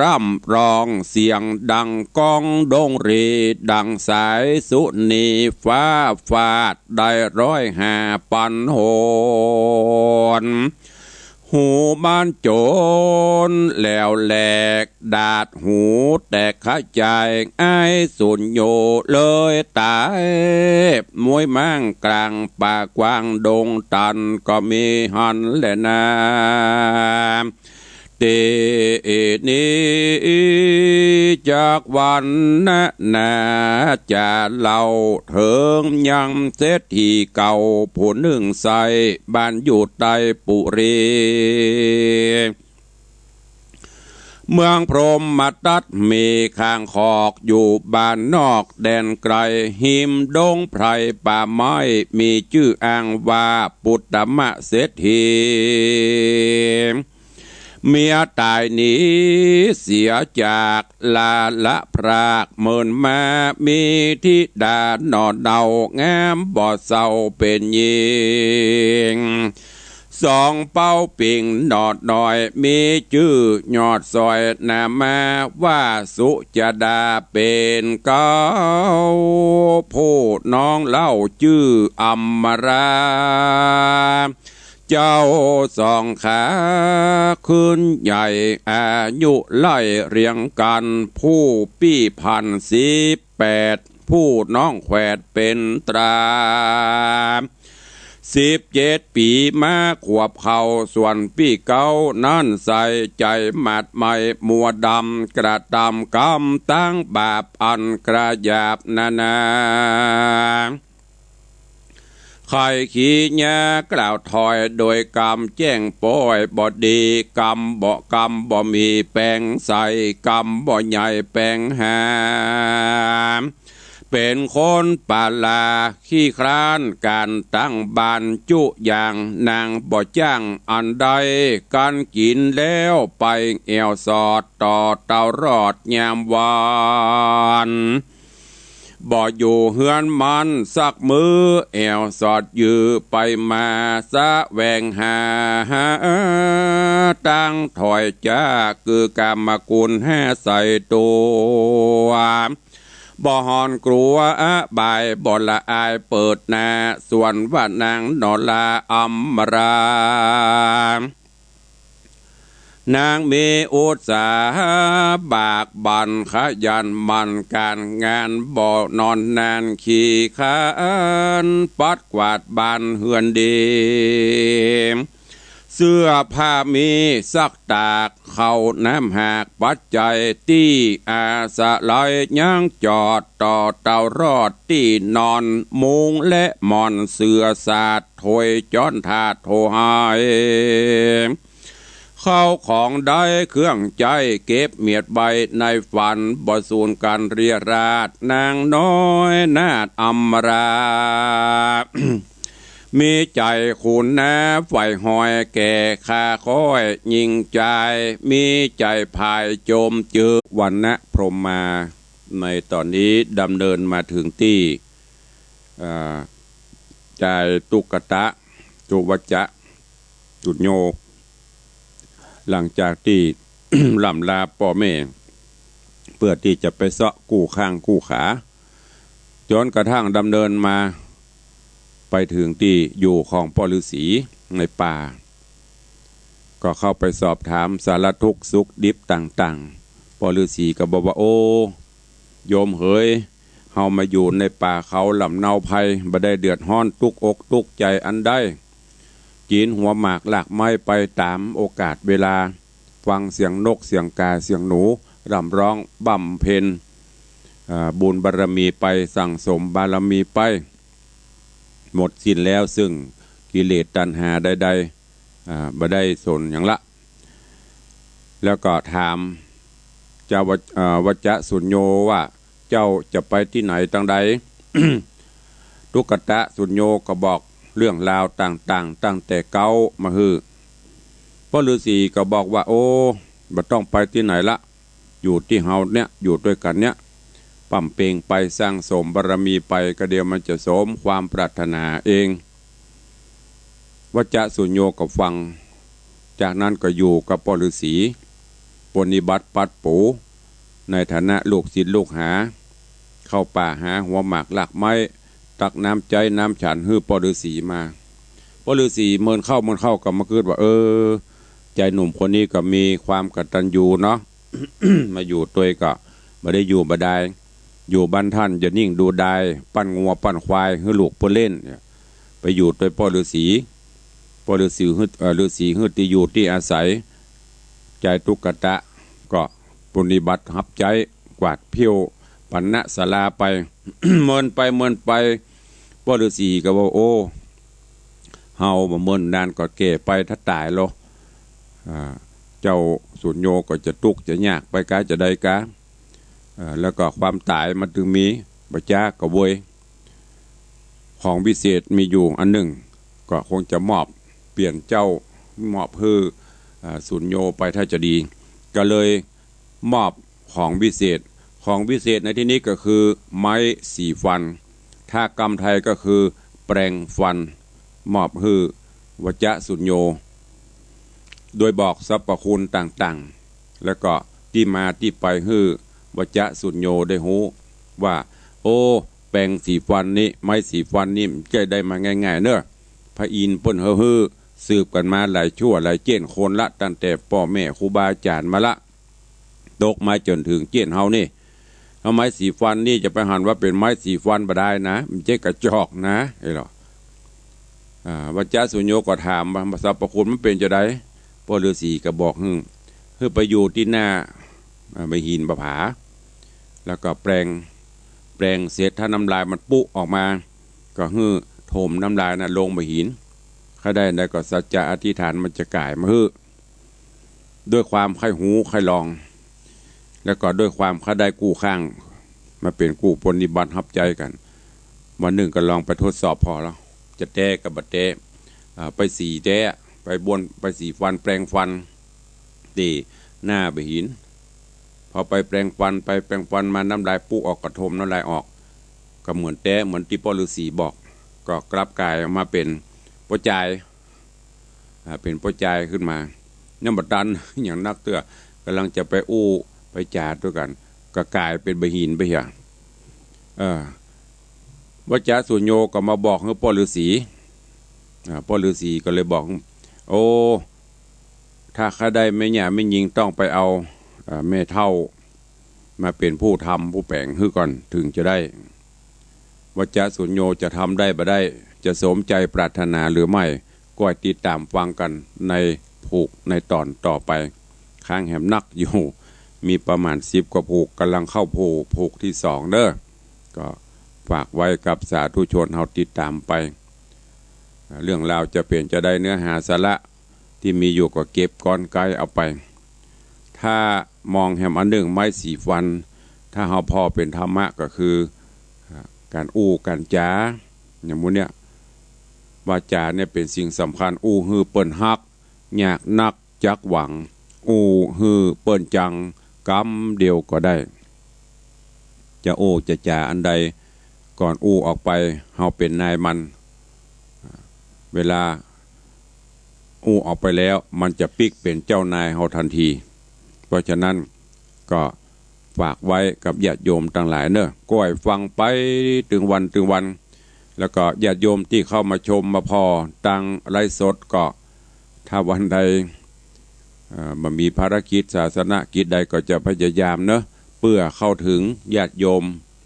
ร่ำร้องเสียงดังก้องดงรีดังสายสุนีฟ้าฟาดได้105 ปันโหนห หูบ้านโจรแล้วแหลกดาดหูแตกขจายไอ้สุญโยเลยตายมวยมั่งกลางป่ากว้างดงตันก็มีหันแหละนาเตนี้จากวันนาจะเล่าเถิงยังเศรษฐีเก่าผู้หนึ่งใสบ้านอยู่ใต้ปุรีเมืองพรหมทัตมีข้างคอกอยู่บ้านนอกแดนไกลหิมดงไพรป่าไม้มีชื่ออ้างว่าปุตตมะเศรษฐีเมียตายหนีเสียจากลาละพรากเมินมามีทิดานอดเดางามบ่อเศร้าเป็นยิงสองเป้าปิ่งนอดหน่อยมีชื่อยอดซอยนามาว่าสุจดาเป็นเก้าผู้น้องเล่าชื่ออัมมาราเจ้าสองขาขึ้นใหญ่อายุไล่เรียงกันผู้ปี้1,018ผู้น้องแขวดเป็นตรา17 ปีมาขวบเขาส่วนพี่เก้านั่นใส่ใจหมัดไม่มัวดำกระตำกำตั้งบาปอันกระยาบนาใครขี้ยากล่าวถอยโดยกรรมแจ้งป่อยบ่ดีกรรมบ่มีแปลงใส่กรรมบ่ใหญ่แปลงหาเป็นคนป่าลาขี้คร้านการตั้งบ้านจุอย่างนางบ่จ้างอันใดการกินแล้วไปแอวสอดต่อเตารอดยามวานบ่อยู่เฮือนมันสักมือแอวสอดยือไปมาสะแวงหาตั้งถอยจ้าคือกรรมกุลให้ใส่ตัวบ่หอนกลัวบายบ่ละอายเปิดหน้าส่วนว่านางนอลาอัมมรานางมีอุตสาหะบากบันขยันมันการงานบ่นอนนานขี่ขานปัดกวาดบ้านเฮือนดีเสื้อผ้ามีซักตากเข้าน้ำหากปัจจัยที่อาสะลอยยังจอดต่อเตารอดที่นอนมุงและหมอนเสือสาดถวยจ้อนถาดโทหายเข้าของได้เครื่องใจเก็บเมียดใบในฝันบ่สูญการเรียราดนางน้อยนาดอัมรา มีใจขุนนะไฟหอยแก่คาค้อยยิงใจมีใจภายโจมเจอวันนะพรหมมาในตอนนี้ดำเนินมาถึงที่ใจตุกตะตุวัจจะจุดโยกหลังจากที่ ล่ำลาพ่อแม่เพื่อที่จะไปเสาะกู้ข้างกู้ขาจนกระทั่งดำเนินมาไปถึงที่อยู่ของพ่อฤาษีในป่าก็เข้าไปสอบถามสารทุกข์สุขดิบต่างๆพ่อฤาษีก็บอกว่าโอ้โยมเฮยเฮามาอยู่ในป่าเขาลำเนาภัยบ่ได้เดือดร้อนทุกอกทุกใจอันใดกินหัวหมากหลากไม้ไปตามโอกาสเวลาฟังเสียงนกเสียงกาเสียงหนูร่ำร้องบำเพ็ญบุญบารมีไปสั่งสมบารมีไปหมดสิ้นแล้วซึ่งกิเลสตัณหาใดๆบ่ได้สนอย่างละแล้วก็ถามเจ้าวัจจะสุญโญว่าเจ้าจะไปที่ไหนตั้งใด ทุกตะสุญโญก็บอกเรื่องราวต่างๆตั้งแต่เก้ามาฮือพ่อฤาษีก็บอกว่าโอ้บ่ต้องไปที่ไหนละอยู่ที่เฮาเนี่ยอยู่ด้วยกันเนี่ยปั่มเปงไปสร้างสมบารมีไปก็เดียวมันจะสมความปรารถนาเองวัจจะสุญโญก็ฟังจากนั้นก็อยู่กับพ่อฤาษีปฏิบัติปัดปูในฐานะลูกศิษย์ลูกหาเข้าป่าหาหัวหมากหลักไม้ตักน้ำใจน้ำฉันฮื้อพ่อฤาษีมาพ่อฤาษีเมินเข้ากับมาคืดว่า ใจหนุ่มคนนี้ก็มีความกตัญญูเนาะ มาอยู่ตัวก็ไม่ได้อยู่บ่ได้อยู่บ้านท่านจะนิ่งดูได้ปั้นงัวปั้นควายให้ลูกเพื่อเล่นไปอยู่ตัวพ่อฤาษีฤาษีฮึดที่อยู่ที่อาศัยใจตุกตะก็ปฏิบัติหับใจกวาดเพี้ยวปันณศาลาไป เมินไปพ่อฤาษีก็ว่าโอ้เฮาบ่เมินนานก็แก่ไปถ้าตายแล้วเจ้าสุญโญก็จะทุกข์จะยากไปกาจะได้กาแล้วก็ความตายมันถึงมีบัจจากระเวยของวิเศษมีอยู่อันหนึ่งก็คงจะมอบเปลี่ยนเจ้ามอบคือสุญโญไปถ้าจะดีก็เลยมอบของวิเศษในที่นี้ก็คือไม้สีฟันถ้ากรรมไทยก็คือแปรงฟันมอบคือวจสุญโญโดยบอกสรรพคุณต่างๆแล้วก็ที่มาที่ไปคือวจสุญโญได้หูว่าโอ้แปรงสีฟันนี้ไม้สีฟันนี่จะได้มาง่ายๆเนอะพระอินทร์เปิ้นเฮือสืบกันมาหลายชั่วหลายเจนคนละตั้งแต่พ่อแม่ครูบาอาจารย์มาละตกมาจนถึงเจนเฮานี่ไม้สีฟันนี่จะไปหันว่าเป็นไม้สีฟันบ่ได้นะมันเจ๊กระจอกนะไอ้หรอวจสุญโญก็ถามว่าสรรพคุณมันเป็นจะได้พ่อฤาษีก็บอกคือไปอยู่ที่หน้าใบหินประผาแล้วก็แปลงเสร็จถ้าน้ำลายมันปุออกมาก็โถมน้ำลายน่ะลงใบหินถ้าได้ก็สัจจะอธิษฐานมันจะก่ายมาด้วยความใคร่หูใคร่ลองแล้วก็ด้วยความข้าได้กู้ข้างมาเป็นกู้ปฏิบัติรับใจกันวันหนึ่งก็ลองไปทดสอบพอแล้วจะแต้กับบัดแต้ไปสีแต้ไปบนไปสีฟันแปลงฟันตีหน้าใบหินพอไปแปลงฟันมาน้ำลายปุออกกระทมน้ำลายออกก็เหมือนแต้เหมือนที่พ่อฤาษีบอกก็กลับกายออกมาเป็นปัจจัยขึ้นมาเนี่ยบัดดันอย่างนักเตื้อกำลังจะไปไปจาดด้วยกันก็กลายเป็นใบหินไปเหี้ยวจสุญโญก็มาบอกให้พ่อฤาษีก็เลยบอกโอ้ถ้าข้าได้ไม่หย่าไม่ยิงต้องไปเอาแม่เฒ่ามาเป็นผู้ทำผู้แปลงให้ก่อนถึงจะได้วจสุญโญจะทำได้บ่ได้จะสมใจปรารถนาหรือไม่ก็ติดตามฟังกันในผูกในตอนต่อไปค้างแหมนักอยู่มีประมาณ10 กว่าผูกกำลังเข้าผูกที่2เด้อก็ฝากไว้กับสาธุชนเฮาติดตามไปเรื่องราวจะเปลี่ยนจะได้เนื้อหาสาระที่มีอยู่ก็เก็บก้อนไกลเอาไปถ้ามองแหมอันหนึ่งไม้สีฟันถ้าเฮาพอเป็นธรรมะก็คือการการจาอย่างมื้อเนี้ยวาจาเนี่ยเป็นสิ่งสำคัญฮือเปิ้นฮักยากนักจักหวังฮือเปิ้นจังกำเดียวก็ได้จะจะจาอันใดก่อนออกไปเฮาเป็นนายมันเวลาออกไปแล้วมันจะปิกเป็นเจ้านายเฮาทันทีเพราะฉะนั้นก็ฝากไว้กับญาติโยมทั้งหลายเนอะก้อยฟังไปถึงวันแล้วก็ญาติโยมที่เข้ามาชมมาพอตั้งไลฟ์สดก็ถ้าวันใดมันมีภารกิจศาสนกิจใดก็จะพยายามเนอะเพื่อเข้าถึงญาติโยม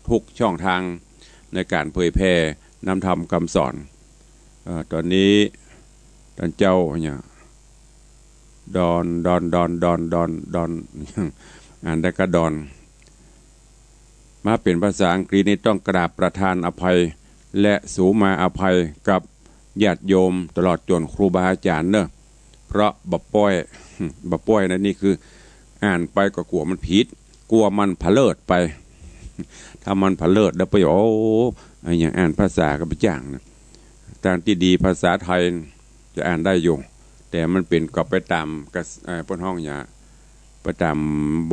ทุกช่องทางในการเผยแพร่นำธรรมคำสอนตอนนี้ท่านเจ้าเนี่ยดอนอ่านได้ก็ดอนมาเป็นภาษาอังกฤษนี่ต้องกราบประทานอภัยและสูมาอภัยกับญาติโยมตลอดจนครูบาอาจารย์เนอะเพราะบับป้อยนะนี่คืออ่านไปก็กลัวมันผิดกลัวมันเผลิดไปถ้ามันเผลิดแล้วไปอย่างอ่านภาษากับจ่างนะทางที่ดีภาษาไทยจะอ่านได้อยู่แต่มันเป็นก็ไปตามกับเปิ้นห้องอย่าไปตาม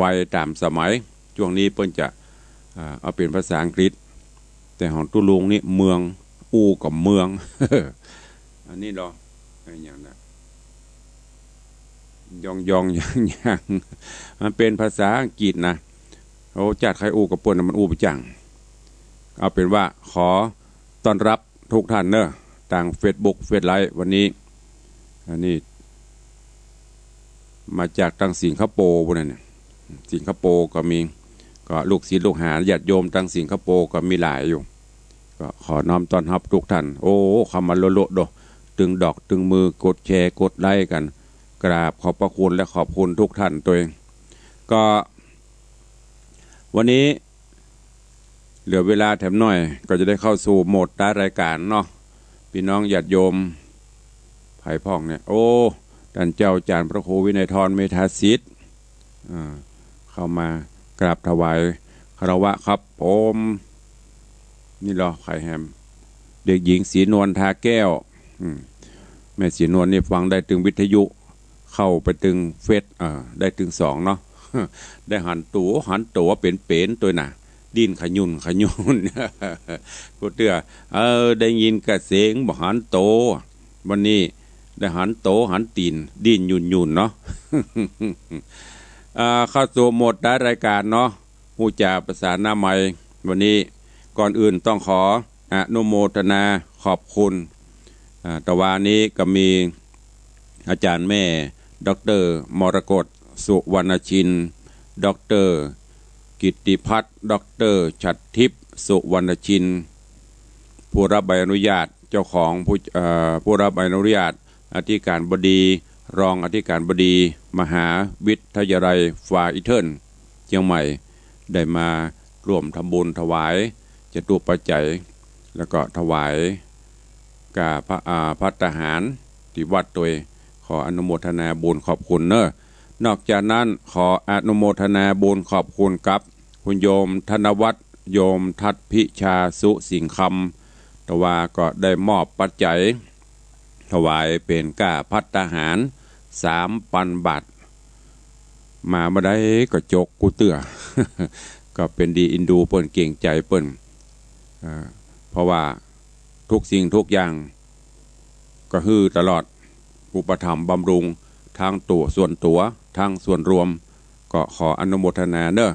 วัยตามสมัยช่วงนี้เปิ้นจะเอาเป็นภาษาอังกฤษแต่ของตุลุงนี่เมืองกับเมือง อันนี้อย่างนั้นยองอย่างมันเป็นภาษาอังกฤษนะโอ้จัดใครกับเปิ้นมันไปจังเอาเป็นว่าขอต้อนรับทุกท่านเนอะทาง Facebook เฟซไลฟ์วันนี้อันนี้ มาจากทางสิงคโปร์พวกนั้นเนี่ยสิงคโปร์ก็มีก็ลูกศิษย์ลูกหาญาติโยมทางสิงคโปร์ก็มีหลายอยู่ก็ขอน้อมต้อนรับทุกท่านโอ้คำมาโลโลดตึงดอกตึงมือกดแชร์กดไลค์กันกราบขอบพระคุณและขอบคุณทุกท่านตัวเองก็วันนี้เหลือเวลาแถมหน่อยก็จะได้เข้าสู่โหมดท้ายรายการเนาะพี่น้องญาติโยมไผ่พ่องเนี่ยโอ้ท่านเจ้าอาจารย์พระครูวินัยธรเมธาสิทธิ์เข้ามากราบถวายคารวะครับผมนี่เหรอไข่แฮมเด็กหญิงศรีนวลทาแก้วแม่ศรีนวลนี่ฟังได้ถึงวิทยุเข้าไปถึงเฟซได้ถึง2เนาะได้หันตัวเป็นตัวน่ะดินขยุนกูเตือได้ยินกระเสียงบอกหันโตวันนี้ได้หันโตหันตีนดินยุ่นเนาะเข้าสู่โหมดได้รายการเนาะผู้จ่าประสานหน้าใหม่วันนี้ก่อนอื่นต้องขออนุโมทนาขอบคุณตะวันนี้ก็มีอาจารย์แม่ดร.มรกตสุวรรณชินดร.กิตติพัฒน์ดร.ฉัตรทิพย์สุวรรณชินผู้รับใบอนุญาตเจ้าของผู้รับใบอนุญาตอธิการบดีรองอธิการบดีมหาวิทยาลัยฟาอิเทิลเชียงใหม่ได้มาร่วมทำบุญถวายจตุปัจจัยแล้วก็ถวายกาภัตตาหารที่วัดตัวขออนุโมทนาบุญขอบคุณเนอะนอกจากนั้นขออนุโมทนาบุญขอบคุณกับคุณโยมธนวัฒน์โยมทัตพิชาสุสิงคำตะวาก็ได้มอบปัจจัยถวายเป็นก้าภัตตาหาร 3,000 บาทมาบ่ได้ก็จกกูเตือ ก็เป็นดีอินดูเปิ้นเก่งใจเปิ้นเพราะว่าทุกสิ่งทุกอย่างก็ฮือตลอดอุปถัมภ์บำรุงทางส่วนทางส่วนรวมก็ขออนุโมทนาเนอะ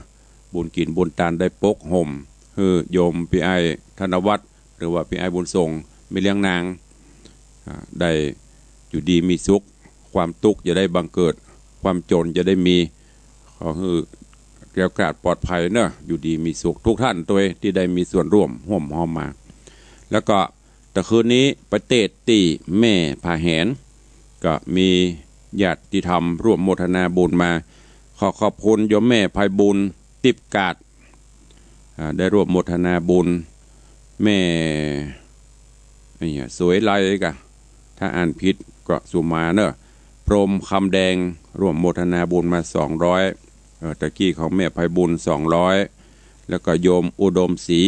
บุญกินบุญทานได้ปกห่มฮือโยมพี่ไอธนวัฒน์หรือว่าพี่ไอบุญทรงมีเลี้ยงนางได้อยู่ดีมีสุขความทุกข์จะได้บังเกิดความจนจะได้มีขอฮือแก้วกราดปลอดภัยเนอะอยู่ดีมีสุขทุกท่านตัวที่ได้มีส่วนร่วมห่วมห้อมมาแล้วก็แต่คืนนี้ประเทศตีแม่ผาแหนก็มีญาติธรรมร่วมโมทนาบุญมาขอบคุณโยมแม่ภัยบุญติบกาดได้ร่วมโมทนาบุญแม่สวยไรกะถ้าอ่านผิดก็สุมาเนอะพรมคำแดงร่วมโมทนาบุญมา200ตะกี้ของแม่ภัยบุญ200แล้วก็โยมอุดมศรี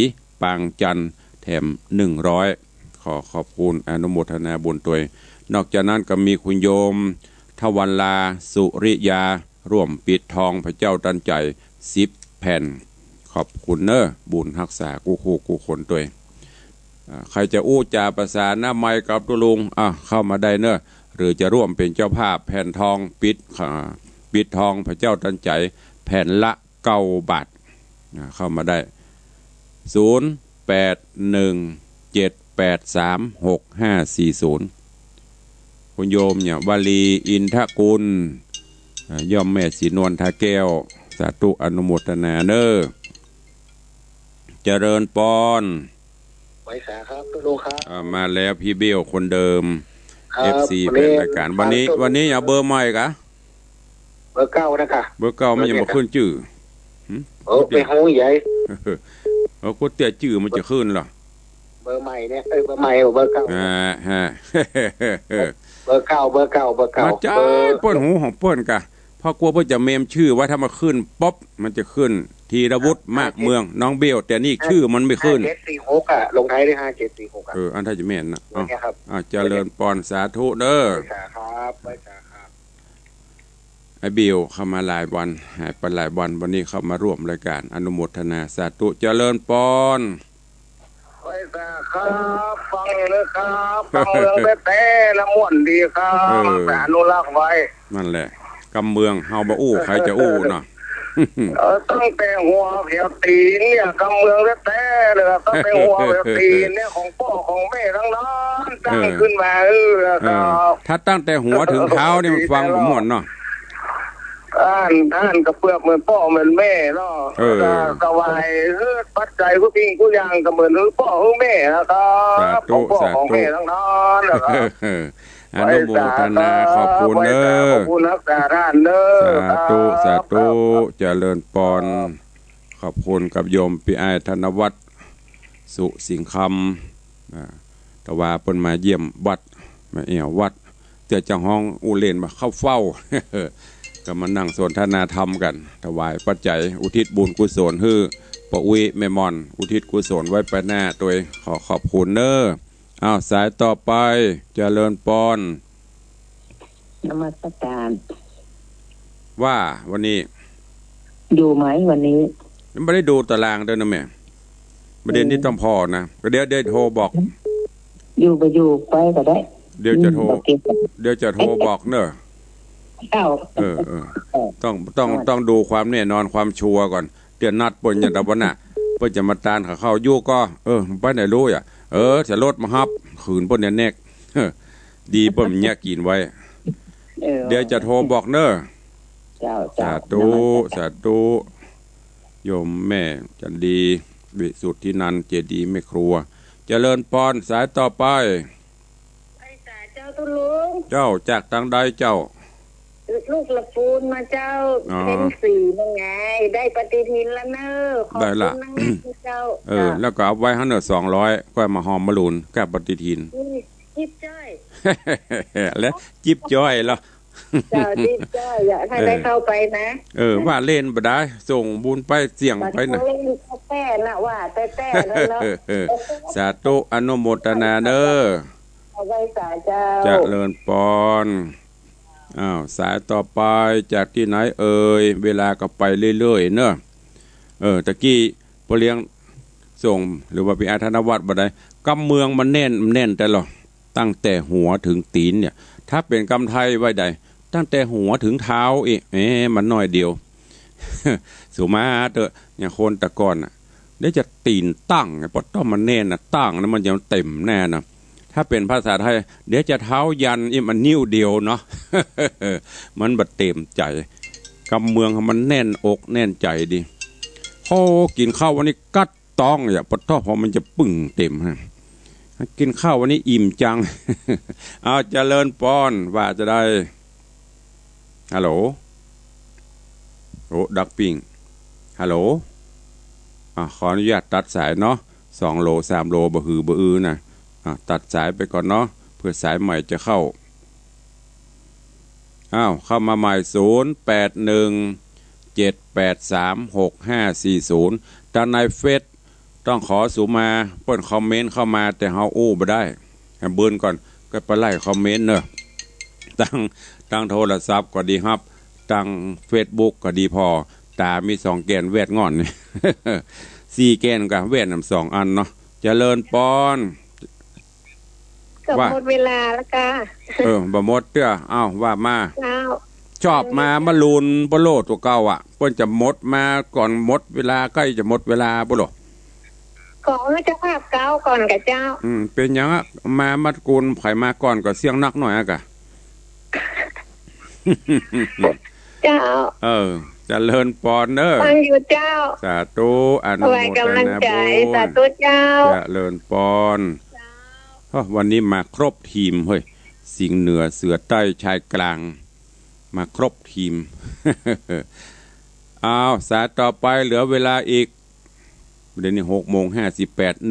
ปางจันทร์แถม100ขอบคุณอนุโมทนาบุญตัวนอกจากนั้นก็มีคุณโยมทวันลาสุริยาร่วมปิดทองพระเจ้าตันใจ10 แผ่นขอบคุณเนอะบุญรักษากูคนตัวใครจะอู้จาประสานหน้าไม้กับตุลุงเข้ามาได้เนอะหรือจะร่วมเป็นเจ้าภาพแผ่นทองปิดทองพระเจ้าตันใจแผ่นละ9 บาทเข้ามาได้0817836540คุณโยมเนี่ยวลีอินทกุลย่อมแม่ศรีนวลทาแก้วสาธุอนุโมทนาเนอเจริญปอนไว้สาครับตุลุงครับมาแล้วพี่เบี้ยวคนเดิม FC เป็นรายการวันนี้อย่าเบอร์ใหม่กะเบอร์9นะคะเบอร์9มันยังบ่ขึ้นชื่อไปหูใหญ่กูเตี้ยชื่อมันจะขึ้นหรอเบอร์ใหม่เนี่ยเบอร์ใหม่เบอร์9เบอร์9มาจ้าเปิ้นหูของเปิ้นกะพอกลัวเปิ้นจะเมมชื่อว่าถ้ามาขึ้นป๊อบมันจะขึ้นธีรวุฒิมากเมืองน้องเบี้ยวแต่นี่ชื่อมันไม่ขึ้น746ลงท้ายด้วย5746อันถ้าจะแม่นนะเจริญปอนสาธุเด้อครับไว้สาครับไอ้เบี้ยวเข้ามาหลายวันหายไปหลายวันวันนี้เข้ามาร่วมรายการอนุโมทนาสาธุเจริญปอนไว้สาครับฟังเลยครับฟังเรื่องแต่ละม่วนดีครับแต่อนุรักษ์ไว้นั่นแหละกำเมืองเฮาบ่อู้ใครจะอู้เนาะตั้งแต่หัวเพียวตีนเนี่ยกำเมืองแต่เลยตั้งแต่หัวเพียวตีนเนี่ยของพ่อของแม่ทั้งนั้นตั้งขึ้นมาถ้าตั้งแต่หัวถึงเท้านี่มันฟังบ่ม่วนเนาะ ท่านกระเพื่อมเหมือนพ่อเหมือนแม่เนาะสบายปัจจัยผู้พิงผู้ยังก็เหมือนพ่อผู้แม่นะครับของพ่อของแม่ทั้งนั้นนะครับอนุโมทนาขอบคุณเด้อขอบคุณนักการท่านเด้อสาธุเจริญปอนขอบคุณกับโยมปิไอธนวัฒน์สุสิงห์คำตะวาเปิ้นมาเยี่ยมวัดมาเอี่ยววัดเจ้าจังห้องอูเลนมาเข้าเฝ้า ก็มานั่งสนทนาธรรมกันถวายปัจจัยอุทิศบุญกุศลฮื้อปะอุยแม่มอนอุทิศกุศลไว้ไปหน้าโดยขอบคุณเด้ออ้าวสายต่อไปเจริญปอนนมัสการว่าวันนี้อยู่ไหมวันนี้ไม่ได้ดูตารางเด้อนะแม่ประเด็นที่ต้องพอนะเดี๋ยวโทรบอกอยู่ก็อยู่ไปก็ได้เดี๋ยวจะโทรบอกเนอะต้องดูความแน่นอนความชัวร์ก่อนเดี๋ยวนัดปนยันตะวันน่ะเพื่อจะมาตานเข้ายู่ก็ไปไหนรู้อ่ะจะรถมาฮับขืนปนเนี่ยแนกดีปนเนี่ยกินไว้เดี๋ยวจะโทรบอกเนอะสาธุโยมแม่จันดีวิสุทธินันเจดีแม่ครัวเจริญปอนสายต่อไปไอ้สายเจ้าตุลุงเจ้าจากทางใดเจ้าลูกละปูนมาเจ้าเป็นสีนั่นไงได้ปฏิทินแล้วเนอะได้ละเจ้าแล้วก็เอาไว้ให้เนอะ200ก็มาหอมมะลุนกับปฏิทินจิ๊บจ้อยและจิ๊บจ้อยแล้วเจ้าจิ๊บจ้อยอยากให้ได้เข้าไปนะว่าเล่นบ่ได้ส่งบุญไปเสี่ยงไปนะแต่นะว่าแต่แล้วสาธุอนุโมทนาเด้อเอาไว้สายเจ้าจะเลิญปอนสายต่อไปจากที่ไหนเวลาก็ไปเรื่อยๆเนอะตะกี้พอเลี้ยงส่งหรือว่าพี่อาธนวัฒน์บ่ได้กำเมืองมันแน่นแต่หรอตั้งแต่หัวถึงตีนเนี่ยถ้าเป็นกำไทยไว้ใดตั้งแต่หัวถึงเท้าอีกมันน้อยเดียวสุมาเตอะอย่างคนตะก่อนน่ะได้จะตีนตั้งปอต้องมันแน่นนะตั้งนะมันจะเต็มแน่นะถ้าเป็นภาษาไทยเดี๋ยวจะเท้ายันมันนิ้วเดียวเนาะ มันบัดเต็มใจกำเมืองมันแน่นอกแน่นใจดีโอ้กินข้าววันนี้กัดต้องอย่าปอต้องพอมันจะปึ่งเต็มฮะกินข้าววันนี้อิ่มจัง เอาเจริญปอนว่าจะได้ฮัลโหลดักปิ้งฮัลโหลขออนุญาตตัดสายเนาะ2 โล 3 โลบ่หือบ่อื้อนะตัดสายไปก่อนเนาะเพื่อสายใหม่จะเข้าเข้ามาใหม่0817836540ด้านในเฟซต้องขอสูมาเปิ้นคอมเมนต์เข้ามาแต่เฮาอู้บ่ได้เบิ่นก่อนก็ไปไล่คอมเมนต์เนอะตั้งโทรศัพท์ก็ดีครับตั้ง Facebook ก็ดีพอตามี2แกนแวดงอนนี่4แกนก็แวดนำ2อันเนาะเจริญปอนก็หมดเวลาแล้วกะบ่หมดเด้อว่ามาชอบมาลูนบ่โลตัวเก่าเพิ่นจะหมดมาก่อนหมดเวลาใกล้จะหมดเวลาบ่หรอของเจ้าภาพเก่าก่อนกับเจ้าเป็นหยังมามัดกุลไผมาก่อนก็เสียงนักหน่อยกะเจ้าเจริญปอนเด้อฟังอยู่เจ้าสาธุอนุโมทนาบุญสาธุเจ้าเจริญปอนวันนี้มาครบทีมเฮ้ยสิงห์เหนือเสือใต้ชายกลางมาครบทีม สายต่อไปเหลือเวลาอีกเดี๋ยวนี้6:58